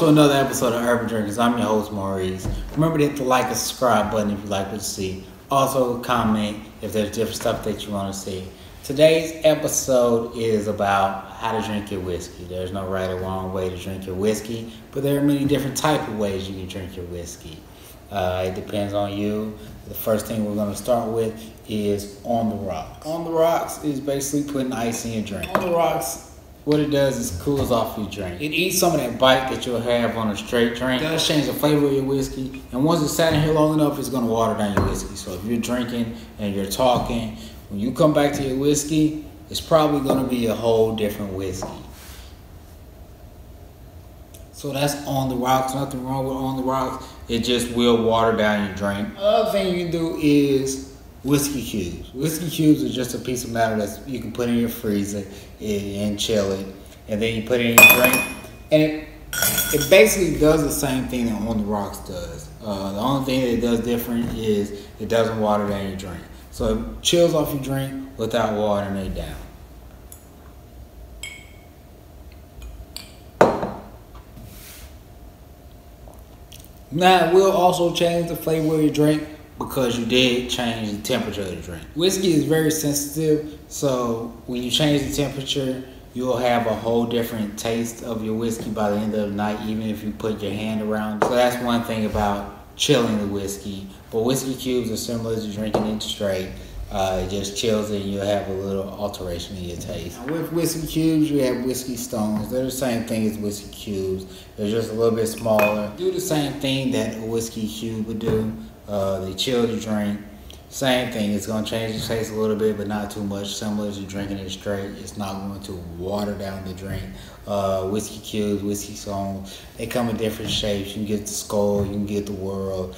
to another episode of Urban Drinkers. I'm your host, Maurice. Remember to hit the like and subscribe button if you like what you see. Also, comment if there's different stuff that you want to see. Today's episode is about how to drink your whiskey. There's no right or wrong way to drink your whiskey, but there are many different types of ways you can drink your whiskey. It depends on you. The first thing we're going to start with is on the rocks. On the rocks is basically putting ice in your drink. On the rocks, what it does is cools off your drink. It eats some of that bite that you'll have on a straight drink. It does change the flavor of your whiskey. And once it's sat in here long enough, it's going to water down your whiskey. So if you're drinking and you're talking, when you come back to your whiskey, it's probably going to be a whole different whiskey. So that's on the rocks. Nothing wrong with on the rocks. It just will water down your drink. Another thing you can do is whiskey cubes. Whiskey cubes is just a piece of metal that you can put in your freezer and chill it. And then you put it in your drink. And it basically does the same thing that on the rocks does. The only thing that it does different is it doesn't water down your drink. So it chills off your drink without watering it down. Now, it will also change the flavor of your drink because you did change the temperature of the drink. Whiskey is very sensitive, so when you change the temperature, you'll have a whole different taste of your whiskey by the end of the night, even if you put your hand around it. So that's one thing about chilling the whiskey. But whiskey cubes are similar to drinking it straight. It just chills it and you'll have a little alteration in your taste. Now with whiskey cubes, you have whiskey stones. They're the same thing as whiskey cubes. They're just a little bit smaller. Do the same thing that a whiskey cube would do. They chill the drink. Same thing. It's going to change the taste a little bit, but not too much. Similar to drinking it straight. It's not going to water down the drink. Whiskey cubes, whiskey stones, they come in different shapes. You can get the skull, you can get the world.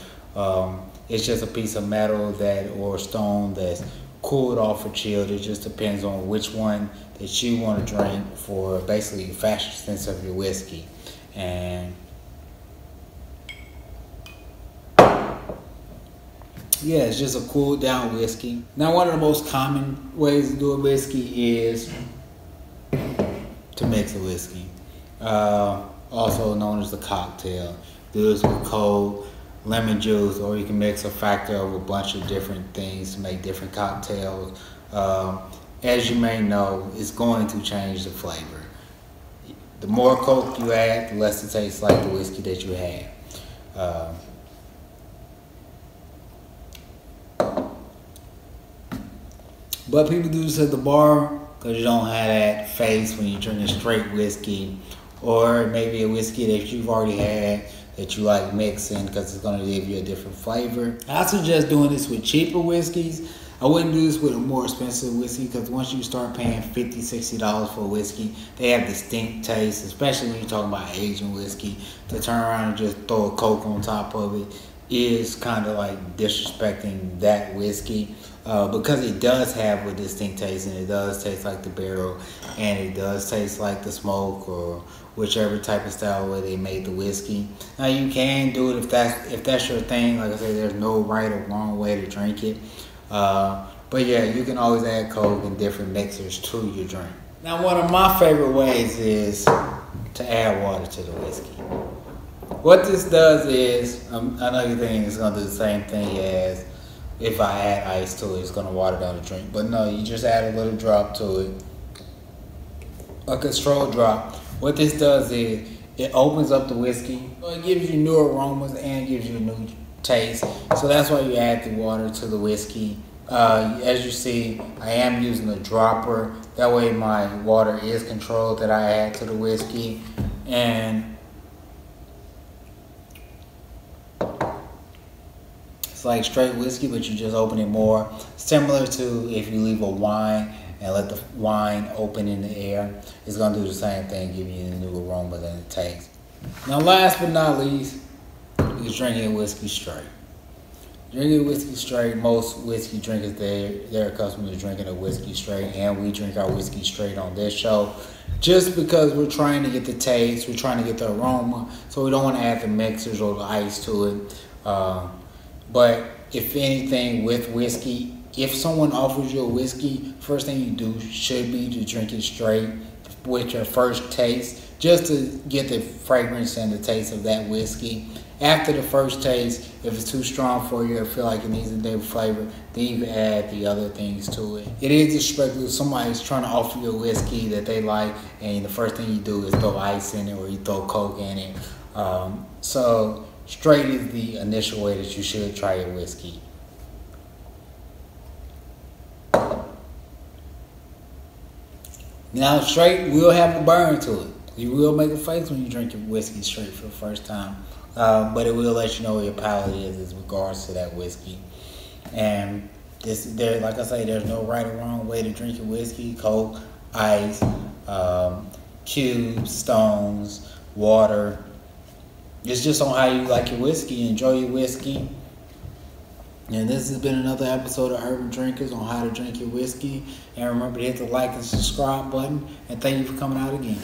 It's just a piece of metal or stone that's cooled off or chilled. It just depends on which one that you want to drink for basically the fastest of your whiskey. And yeah, it's just a cooled down whiskey. Now, one of the most common ways to do a whiskey is to mix a whiskey, also known as the cocktail. Do this with cold lemon juice, or you can mix a factor of a bunch of different things to make different cocktails. As you may know, it's going to change the flavor. The more Coke you add, the less it tastes like the whiskey that you had. But people do this at the bar because you don't have that face when you're drinking straight whiskey, or maybe a whiskey that you've already had that you like mixing because it's going to give you a different flavor. I suggest doing this with cheaper whiskeys. I wouldn't do this with a more expensive whiskey because once you start paying $50, $60 for a whiskey, they have distinct tastes, especially when you're talking about Asian whiskey. To turn around and just throw a Coke on top of it is kind of like disrespecting that whiskey, because it does have a distinct taste, and it does taste like the barrel, and it does taste like the smoke or whichever type of style way they made the whiskey. Now you can do it if that's your thing. Like I said, there's no right or wrong way to drink it. But yeah, you can always add Coke and different mixers to your drink. Now, one of my favorite ways is to add water to the whiskey. What this does is, I know you're thinking it's going to do the same thing as if I add ice to it, it's going to water down the drink. But no, you just add a little drop to it, a controlled drop. What this does is it opens up the whiskey. So it gives you new aromas and gives you a new taste. So that's why you add the water to the whiskey. As you see, I am using a dropper. That way my water is controlled that I add to the whiskey. And it's like straight whiskey, but you just open it more. Similar to if you leave a wine and let the wine open in the air. It's going to do the same thing, give you a new aroma than it takes. Now, last but not least, is drinking whiskey straight. Drinking whiskey straight, most whiskey drinkers, they're accustomed to drinking a whiskey straight, and we drink our whiskey straight on this show just because we're trying to get the taste, we're trying to get the aroma, so we don't want to add the mixers or the ice to it. But if anything, with whiskey, if someone offers you a whiskey, first thing you do should be to drink it straight. with your first taste, just to get the fragrance and the taste of that whiskey. After the first taste, if it's too strong for you or feel like it needs a different flavor, then you can add the other things to it. It is disrespectful if somebody's trying to offer you a whiskey that they like, and the first thing you do is throw ice in it or you throw Coke in it. So straight is the initial way that you should try your whiskey. Now straight will have a burn to it. You will make a face when you drink your whiskey straight for the first time. But it will let you know where your palate is in regards to that whiskey. And like I say, there's no right or wrong way to drink your whiskey. Coke, ice, cubes, stones, water. It's just on how you like your whiskey. Enjoy your whiskey. And this has been another episode of Urban Drinkers on how to drink your whiskey. And remember to hit the like and subscribe button. And thank you for coming out again.